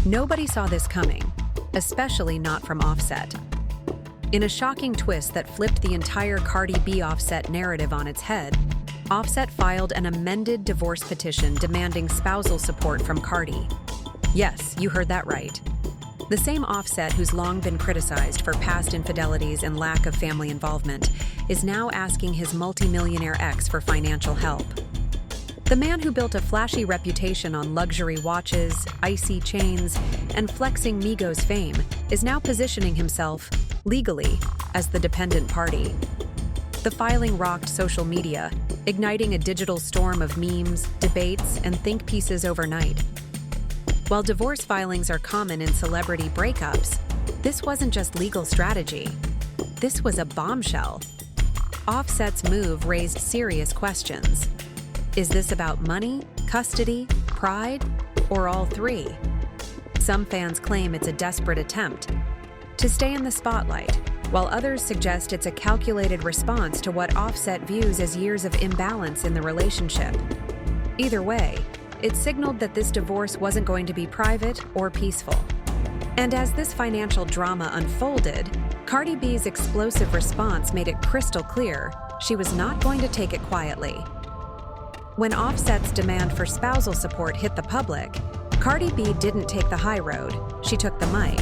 Nobody saw this coming, especially not from Offset. In a shocking twist that flipped the entire Cardi B Offset narrative on its head, Offset filed an amended divorce petition demanding spousal support from Cardi. Yes, you heard that right. The same Offset who's long been criticized for past infidelities and lack of family involvement is now asking his multimillionaire ex for financial help. The man who built a flashy reputation on luxury watches, icy chains, and flexing Migos fame is now positioning himself, legally, as the dependent party. The filing rocked social media, igniting a digital storm of memes, debates, and think pieces overnight. While divorce filings are common in celebrity breakups, this wasn't just legal strategy. This was a bombshell. Offset's move raised serious questions. Is this about money, custody, pride, or all three? Some fans claim it's a desperate attempt to stay in the spotlight, while others suggest it's a calculated response to what Offset views as years of imbalance in the relationship. Either way, it signaled that this divorce wasn't going to be private or peaceful. And as this financial drama unfolded, Cardi B's explosive response made it crystal clear she was not going to take it quietly. When Offset's demand for spousal support hit the public, Cardi B didn't take the high road, she took the mic.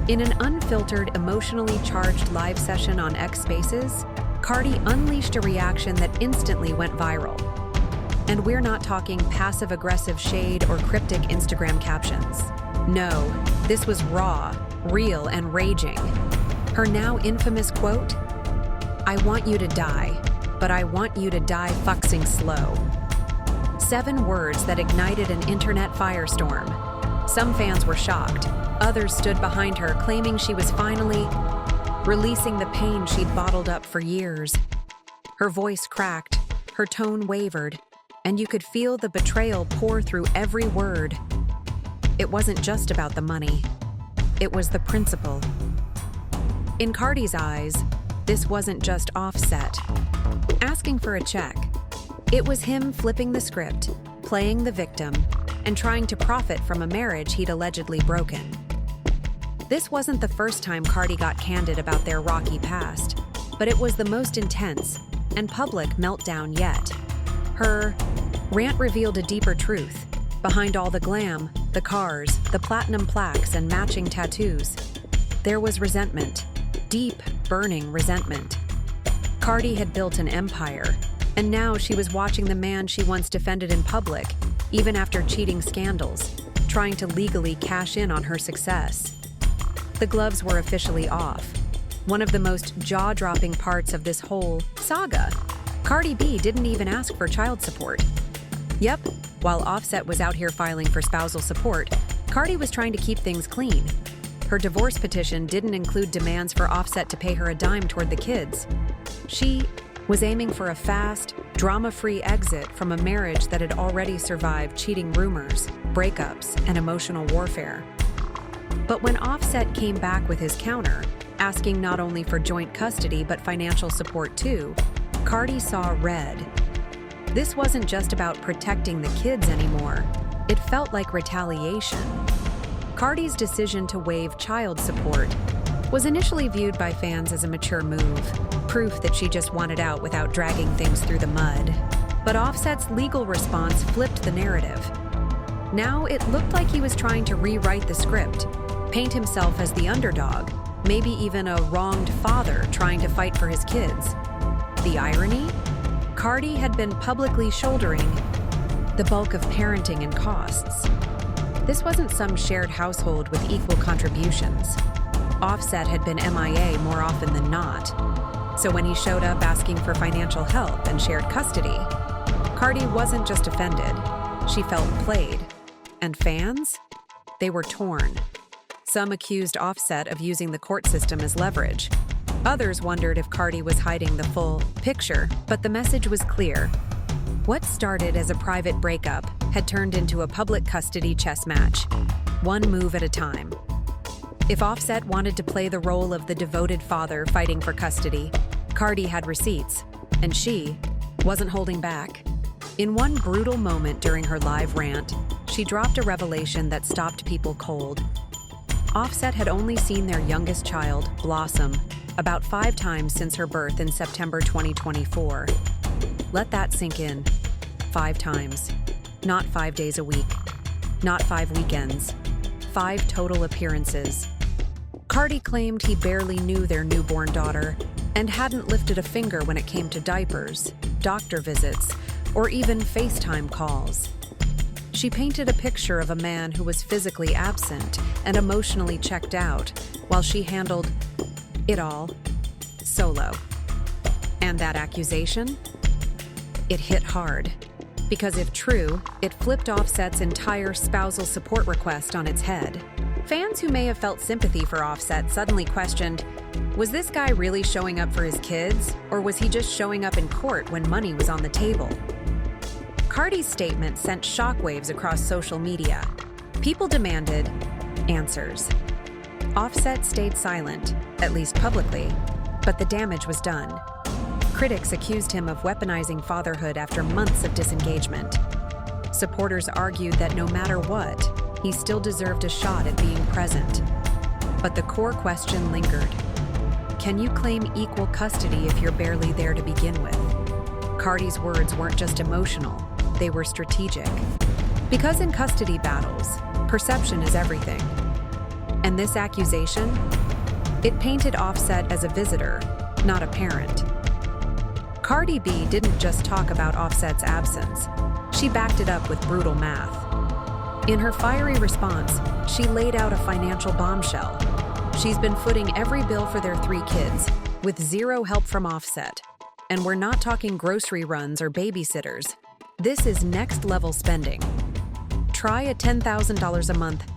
In an unfiltered, emotionally charged live session on X Spaces, Cardi unleashed a reaction that instantly went viral. And we're not talking passive-aggressive shade or cryptic Instagram captions. No, this was raw, real, and raging. Her now infamous quote, "I want you to die, but I want you to die fucksing slow." 7 words that ignited an internet firestorm. Some fans were shocked. Others stood behind her, claiming she was finally releasing the pain she'd bottled up for years. Her voice cracked, her tone wavered, and you could feel the betrayal pour through every word. It wasn't just about the money. It was the principle. In Cardi's eyes, this wasn't just Offset asking for a check. It was him flipping the script, playing the victim, and trying to profit from a marriage he'd allegedly broken. This wasn't the first time Cardi got candid about their rocky past, but it was the most intense and public meltdown yet. Her rant revealed a deeper truth. Behind all the glam, the cars, the platinum plaques, and matching tattoos, there was resentment, deep, burning resentment. Cardi had built an empire, and now she was watching the man she once defended in public, even after cheating scandals, trying to legally cash in on her success. The gloves were officially off. One of the most jaw-dropping parts of this whole saga. Cardi B didn't even ask for child support. Yep, while Offset was out here filing for spousal support, Cardi was trying to keep things clean. Her divorce petition didn't include demands for Offset to pay her a dime toward the kids. She was aiming for a fast, drama-free exit from a marriage that had already survived cheating rumors, breakups, and emotional warfare. But when Offset came back with his counter, asking not only for joint custody but financial support too, Cardi saw red. This wasn't just about protecting the kids anymore. It felt like retaliation. Cardi's decision to waive child support was initially viewed by fans as a mature move, proof that she just wanted out without dragging things through the mud. But Offset's legal response flipped the narrative. Now it looked like he was trying to rewrite the script, paint himself as the underdog, maybe even a wronged father trying to fight for his kids. The irony? Cardi had been publicly shouldering the bulk of parenting and costs. This wasn't some shared household with equal contributions. Offset had been MIA more often than not. So when he showed up asking for financial help and shared custody, Cardi wasn't just offended, she felt played. And fans? They were torn. Some accused Offset of using the court system as leverage. Others wondered if Cardi was hiding the full picture, but the message was clear. What started as a private breakup had turned into a public custody chess match, one move at a time. If Offset wanted to play the role of the devoted father fighting for custody, Cardi had receipts, and she wasn't holding back. In one brutal moment during her live rant, she she dropped a revelation that stopped people cold. Offset had only seen their youngest child, Blossom, about 5 times since her birth in September 2024. Let that sink in. 5 times. Not 5 days a week. Not 5 weekends. 5 total appearances. Cardi claimed he barely knew their newborn daughter and hadn't lifted a finger when it came to diapers, doctor visits, or even FaceTime calls. She painted a picture of a man who was physically absent and emotionally checked out, while she handled it all solo. And that accusation? It hit hard. Because if true, it flipped Offset's entire spousal support request on its head. Fans who may have felt sympathy for Offset suddenly questioned, was this guy really showing up for his kids, or was he just showing up in court when money was on the table? Cardi's statement sent shockwaves across social media. People demanded answers. Offset stayed silent, at least publicly, but the damage was done. Critics accused him of weaponizing fatherhood after months of disengagement. Supporters argued that no matter what, he still deserved a shot at being present. But the core question lingered. Can you claim equal custody if you're barely there to begin with? Cardi's words weren't just emotional, they were strategic. Because in custody battles, perception is everything. And this accusation? It painted Offset as a visitor, not a parent. Cardi B didn't just talk about Offset's absence, she backed it up with brutal math. In her fiery response, she laid out a financial bombshell. She's been footing every bill for their 3 kids, with zero help from Offset. And we're not talking grocery runs or babysitters. This is next-level spending. Try a $10,000 a month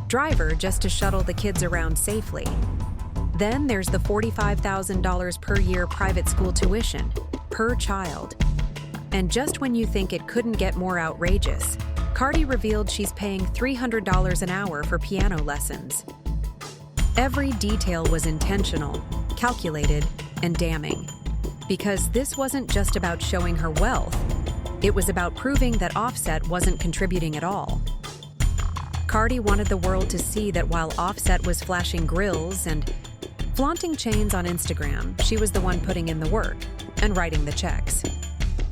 driver just to shuttle the kids around safely. Then there's the $45,000 per year private school tuition, per child. And just when you think it couldn't get more outrageous, Cardi revealed she's paying $300 an hour for piano lessons. Every detail was intentional, calculated, and damning. Because this wasn't just about showing her wealth, it was about proving that Offset wasn't contributing at all. Cardi wanted the world to see that while Offset was flashing grills and flaunting chains on Instagram, she was the one putting in the work and writing the checks.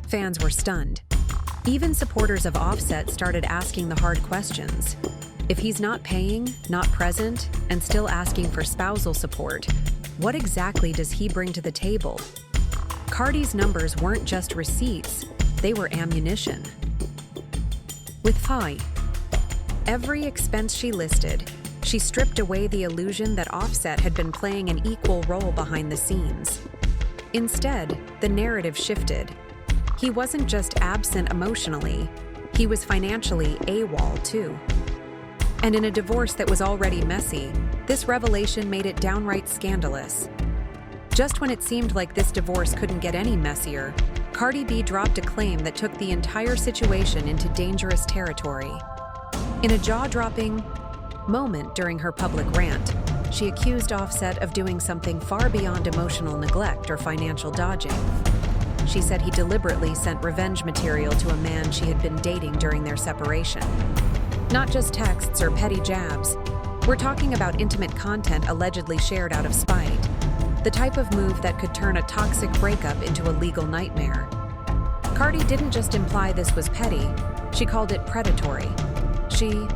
Fans were stunned. Even supporters of Offset started asking the hard questions. If he's not paying, not present, and still asking for spousal support, what exactly does he bring to the table? Cardi's numbers weren't just receipts, they were ammunition. With every expense she listed, she stripped away the illusion that Offset had been playing an equal role behind the scenes. Instead, the narrative shifted. He wasn't just absent emotionally, he was financially AWOL too. And in a divorce that was already messy, this revelation made it downright scandalous. Just when it seemed like this divorce couldn't get any messier, Cardi B dropped a claim that took the entire situation into dangerous territory. In a jaw-dropping moment during her public rant, she accused Offset of doing something far beyond emotional neglect or financial dodging. She said he deliberately sent revenge material to a man she had been dating during their separation. Not just texts or petty jabs. We're talking about intimate content allegedly shared out of spite. The type of move that could turn a toxic breakup into a legal nightmare. Cardi didn't just imply this was petty, she called it predatory. She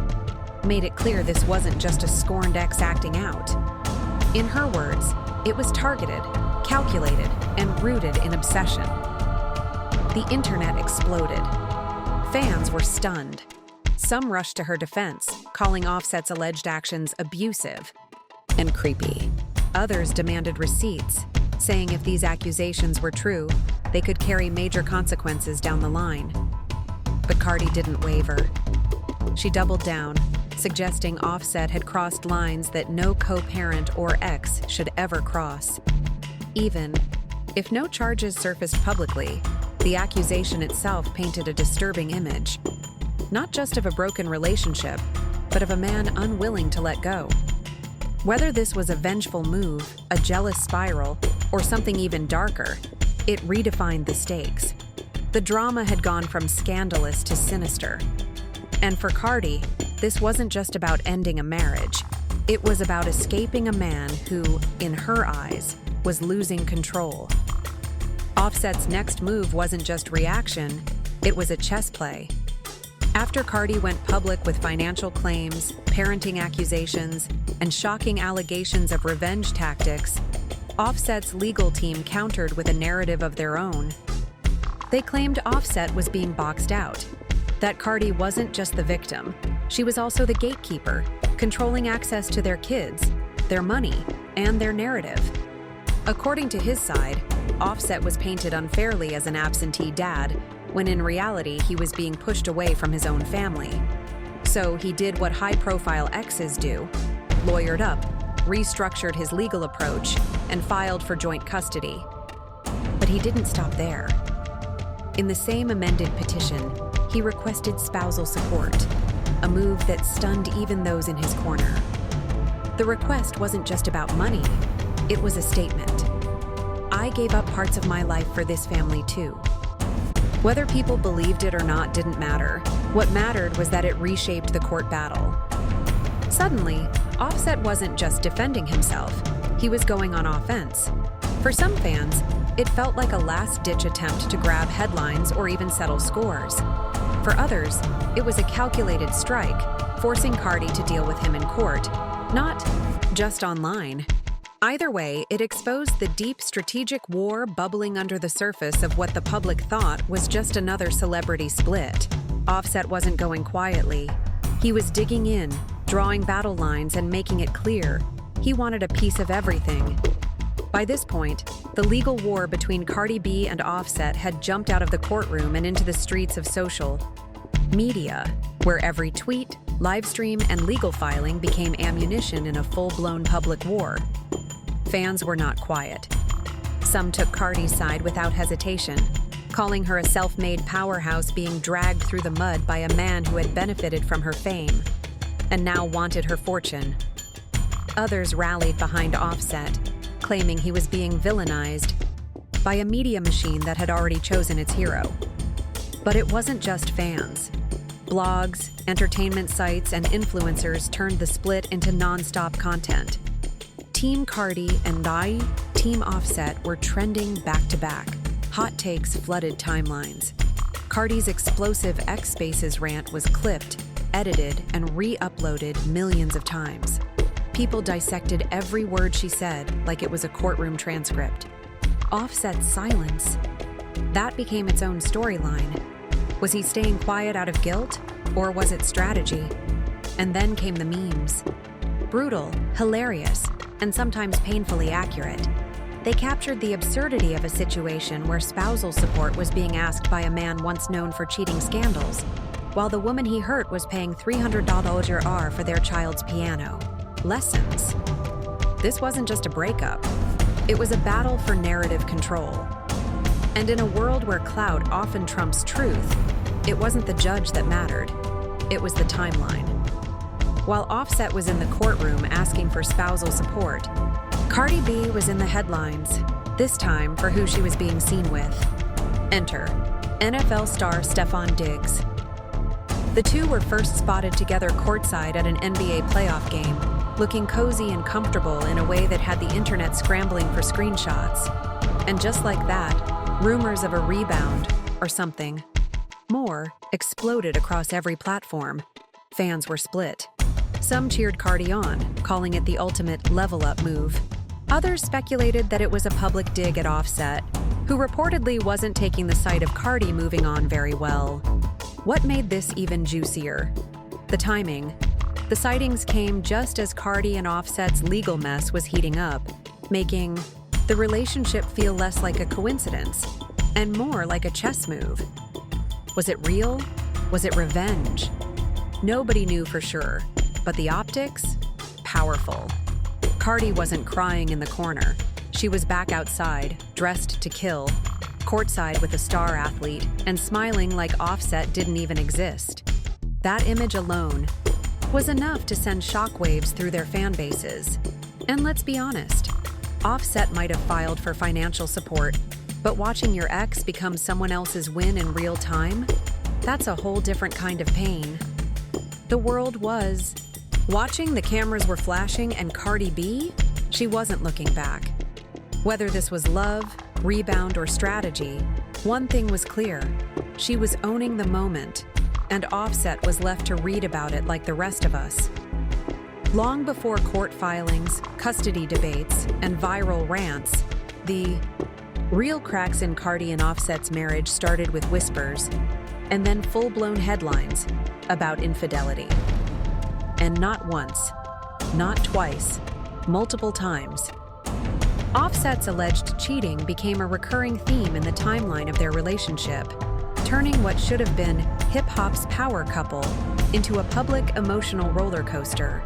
made it clear this wasn't just a scorned ex acting out. In her words, it was targeted, calculated, and rooted in obsession. The internet exploded. Fans were stunned. Some rushed to her defense, calling Offset's alleged actions abusive and creepy. Others demanded receipts, saying if these accusations were true, they could carry major consequences down the line. But Cardi didn't waver. She doubled down, suggesting Offset had crossed lines that no co-parent or ex should ever cross. Even if no charges surfaced publicly, the accusation itself painted a disturbing image. Not just of a broken relationship, but of a man unwilling to let go. Whether this was a vengeful move, a jealous spiral, or something even darker, it redefined the stakes. The drama had gone from scandalous to sinister. And for Cardi, this wasn't just about ending a marriage. It was about escaping a man who, in her eyes, was losing control. Offset's next move wasn't just reaction, it was a chess play. After Cardi went public with financial claims, parenting accusations, and shocking allegations of revenge tactics, Offset's legal team countered with a narrative of their own. They claimed Offset was being boxed out, that Cardi wasn't just the victim, she was also the gatekeeper, controlling access to their kids, their money, and their narrative. According to his side, Offset was painted unfairly as an absentee dad, when in reality he was being pushed away from his own family. So he did what high-profile exes do, lawyered up, restructured his legal approach, and filed for joint custody. But he didn't stop there. In the same amended petition, he requested spousal support, a move that stunned even those in his corner. The request wasn't just about money, it was a statement. I gave up parts of my life for this family too. Whether people believed it or not didn't matter. What mattered was that it reshaped the court battle. Suddenly, Offset wasn't just defending himself, he was going on offense. For some fans, it felt like a last-ditch attempt to grab headlines or even settle scores. For others, it was a calculated strike, forcing Cardi to deal with him in court, not just online. Either way, it exposed the deep strategic war bubbling under the surface of what the public thought was just another celebrity split. Offset wasn't going quietly. He was digging in, drawing battle lines and making it clear he wanted a piece of everything. By this point, the legal war between Cardi B and Offset had jumped out of the courtroom and into the streets of social media, where every tweet, live stream, and legal filing became ammunition in a full-blown public war. Fans were not quiet. Some took Cardi's side without hesitation, calling her a self-made powerhouse being dragged through the mud by a man who had benefited from her fame and now wanted her fortune. Others rallied behind Offset, claiming he was being villainized by a media machine that had already chosen its hero. But it wasn't just fans. Blogs, entertainment sites, and influencers turned the split into non-stop content. Team Cardi and Team Offset were trending back-to-back. Hot takes flooded timelines. Cardi's explosive X Spaces rant was clipped, edited, and re-uploaded millions of times. People dissected every word she said like it was a courtroom transcript. Offset's silence, that became its own storyline. Was he staying quiet out of guilt, or was it strategy? And then came the memes. Brutal, hilarious, and sometimes painfully accurate. They captured the absurdity of a situation where spousal support was being asked by a man once known for cheating scandals, while the woman he hurt was paying $300 for their child's piano lessons. This wasn't just a breakup. It was a battle for narrative control. And in a world where clout often trumps truth, it wasn't the judge that mattered. It was the timeline. While Offset was in the courtroom asking for spousal support, Cardi B was in the headlines, this time for who she was being seen with. Enter NFL star Stefon Diggs. The two were first spotted together courtside at an NBA playoff game, looking cozy and comfortable in a way that had the internet scrambling for screenshots. And just like that, rumors of a rebound, or something more, exploded across every platform. Fans were split. Some cheered Cardi on, calling it the ultimate level-up move. Others speculated that it was a public dig at Offset, who reportedly wasn't taking the side of Cardi moving on very well. What made this even juicier? The timing. The sightings came just as Cardi and Offset's legal mess was heating up, making the relationship feel less like a coincidence and more like a chess move. Was it real? Was it revenge? Nobody knew for sure, but the optics? Powerful. Cardi wasn't crying in the corner. She was back outside, dressed to kill, courtside with a star athlete, and smiling like Offset didn't even exist. That image alone was enough to send shockwaves through their fan bases. And let's be honest, Offset might have filed for financial support, but watching your ex become someone else's win in real time? That's a whole different kind of pain. The world was watching. The cameras were flashing, and Cardi B, she wasn't looking back. Whether this was love, rebound, or strategy, one thing was clear. She was owning the moment, and Offset was left to read about it like the rest of us. Long before court filings, custody debates, and viral rants, the real cracks in Cardi and Offset's marriage started with whispers, and then full-blown headlines about infidelity. And not once, not twice, multiple times. Offset's alleged cheating became a recurring theme in the timeline of their relationship, turning what should have been hip-hop's power couple into a public emotional roller coaster.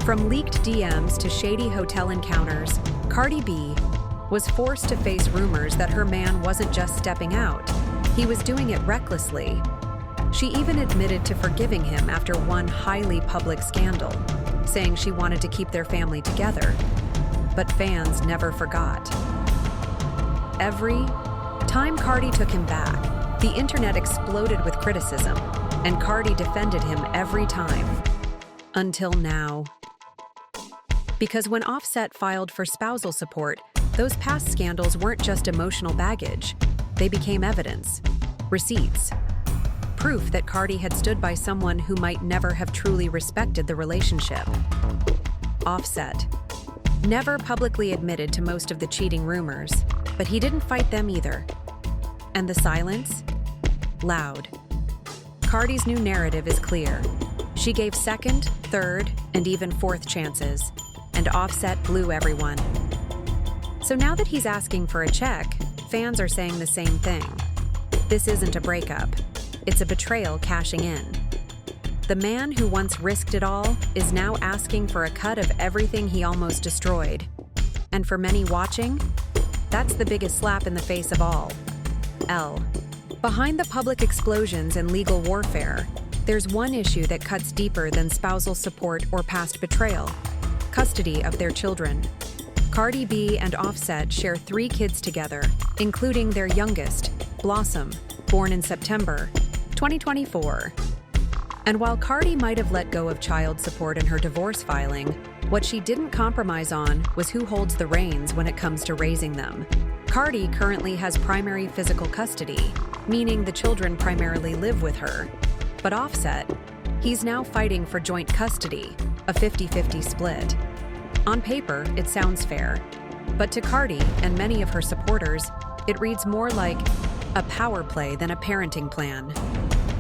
From leaked DMs to shady hotel encounters, Cardi B was forced to face rumors that her man wasn't just stepping out, he was doing it recklessly. She even admitted to forgiving him after one highly public scandal, saying she wanted to keep their family together. But fans never forgot. Every time Cardi took him back, the internet exploded with criticism, and Cardi defended him every time. Until now. Because when Offset filed for spousal support, those past scandals weren't just emotional baggage. They became evidence, receipts, proof that Cardi had stood by someone who might never have truly respected the relationship. Offset never publicly admitted to most of the cheating rumors, but he didn't fight them either. And the silence? Loud. Cardi's new narrative is clear. She gave second, third, and even fourth chances, and Offset blew everyone. So now that he's asking for a check, fans are saying the same thing. This isn't a breakup. It's a betrayal cashing in. The man who once risked it all is now asking for a cut of everything he almost destroyed. And for many watching, that's the biggest slap in the face of all. Behind the public explosions and legal warfare, there's one issue that cuts deeper than spousal support or past betrayal: custody of their children. Cardi B and Offset share 3 kids together, including their youngest, Blossom, born in September 2024. And while Cardi might have let go of child support in her divorce filing, what she didn't compromise on was who holds the reins when it comes to raising them. Cardi currently has primary physical custody, meaning the children primarily live with her. But Offset, he's now fighting for joint custody, a 50-50 split. On paper, it sounds fair, but to Cardi and many of her supporters, it reads more like a power play than a parenting plan.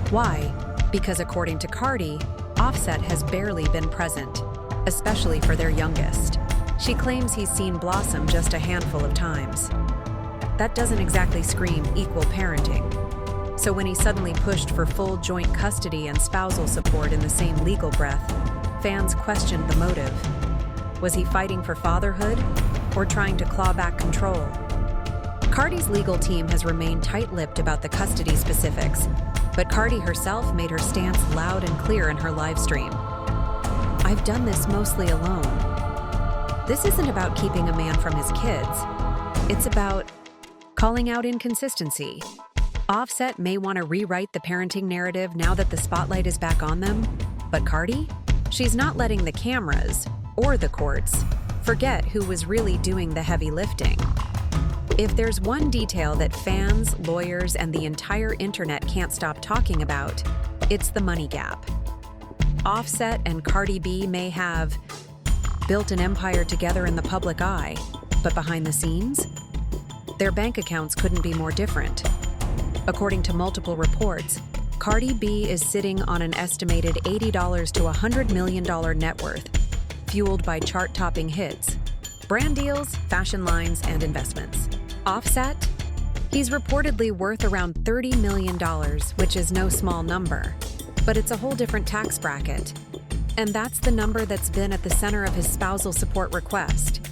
Why? Because according to Cardi, Offset has barely been present, especially for their youngest. She claims he's seen Blossom just a handful of times. That doesn't exactly scream equal parenting. So when he suddenly pushed for full joint custody and spousal support in the same legal breath, fans questioned the motive. Was he fighting for fatherhood or trying to claw back control? Cardi's legal team has remained tight-lipped about the custody specifics, but Cardi herself made her stance loud and clear in her live stream. "I've done this mostly alone." This isn't about keeping a man from his kids. It's about calling out inconsistency. Offset may want to rewrite the parenting narrative now that the spotlight is back on them, but Cardi? She's not letting the cameras, or the courts, forget who was really doing the heavy lifting. If there's one detail that fans, lawyers, and the entire internet can't stop talking about, it's the money gap. Offset and Cardi B may have built an empire together in the public eye, but behind the scenes, their bank accounts couldn't be more different. According to multiple reports, Cardi B is sitting on an estimated $80 to $100 million net worth, fueled by chart-topping hits, brand deals, fashion lines, and investments. Offset? He's reportedly worth around $30 million, which is no small number. But it's a whole different tax bracket. And that's the number that's been at the center of his spousal support request.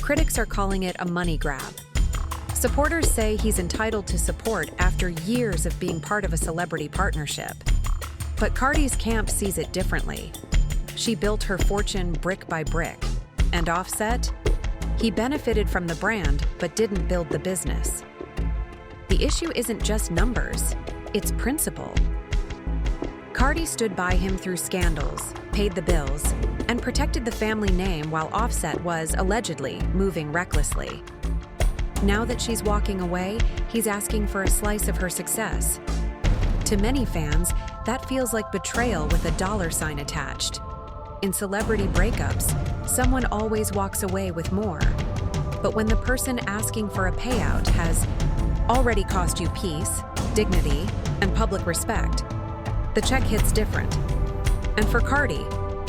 Critics are calling it a money grab. Supporters say he's entitled to support after years of being part of a celebrity partnership. But Cardi's camp sees it differently. She built her fortune brick by brick. And Offset? He benefited from the brand, but didn't build the business. The issue isn't just numbers, it's principle. Cardi stood by him through scandals, paid the bills, and protected the family name while Offset was, allegedly, moving recklessly. Now that she's walking away, he's asking for a slice of her success. To many fans, that feels like betrayal with a dollar sign attached. In celebrity breakups, someone always walks away with more. But when the person asking for a payout has already cost you peace, dignity, and public respect, the check hits different. And for Cardi,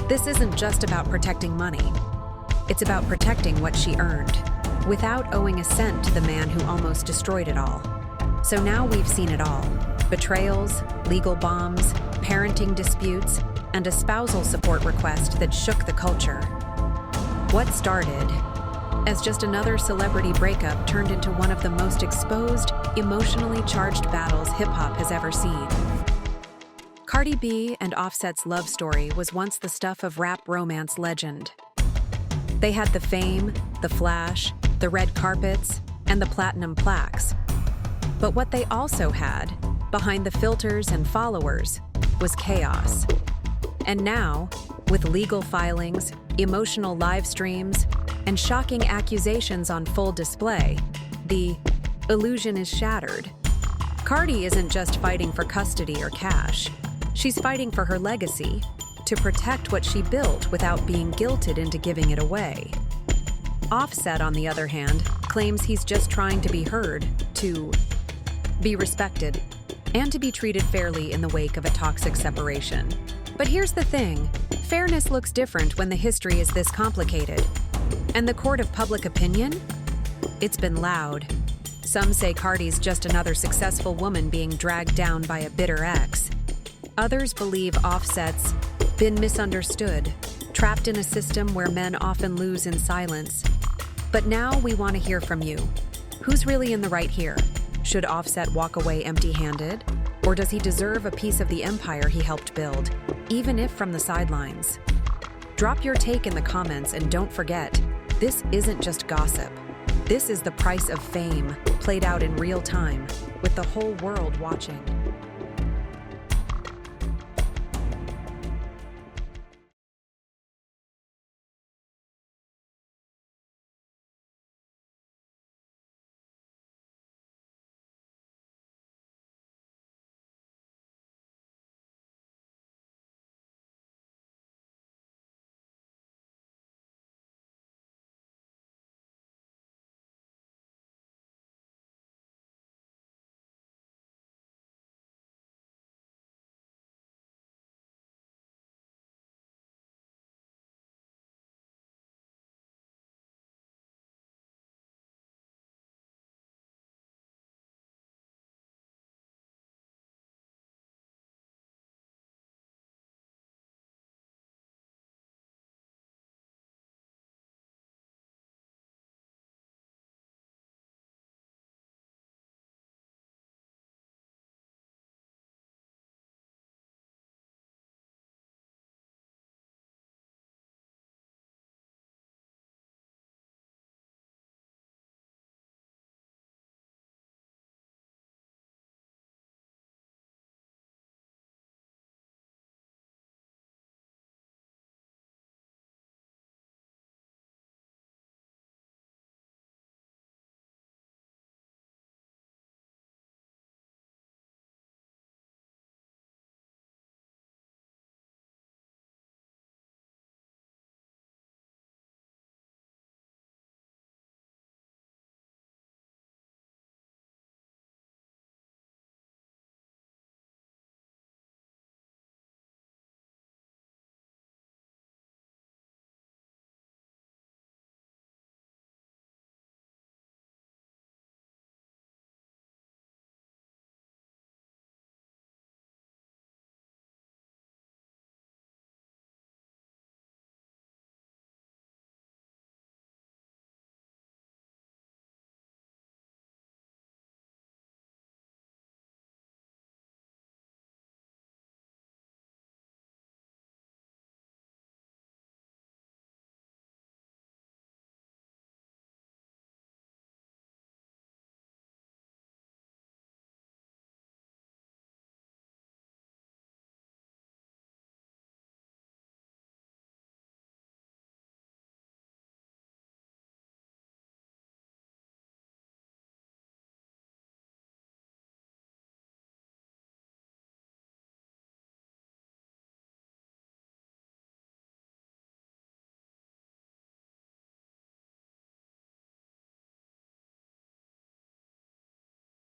this isn't just about protecting money. It's about protecting what she earned, without owing a cent to the man who almost destroyed it all. So now we've seen it all: betrayals, legal bombs, parenting disputes, and a spousal support request that shook the culture. What started as just another celebrity breakup turned into one of the most exposed, emotionally charged battles hip-hop has ever seen. Cardi B and Offset's love story was once the stuff of rap romance legend. They had the fame, the flash, the red carpets, and the platinum plaques. But what they also had, behind the filters and followers, was chaos. And now, with legal filings, emotional live streams, and shocking accusations on full display, the illusion is shattered. Cardi isn't just fighting for custody or cash. She's fighting for her legacy, to protect what she built without being guilted into giving it away. Offset, on the other hand, claims he's just trying to be heard, to be respected, and to be treated fairly in the wake of a toxic separation. But here's the thing: fairness looks different when the history is this complicated. And the court of public opinion? It's been loud. Some say Cardi's just another successful woman being dragged down by a bitter ex. Others believe Offset's been misunderstood, trapped in a system where men often lose in silence. But now we want to hear from you. Who's really in the right here? Should Offset walk away empty-handed? Or does he deserve a piece of the empire he helped build, even if from the sidelines? Drop your take in the comments, and don't forget, this isn't just gossip. This is the price of fame, played out in real time, with the whole world watching.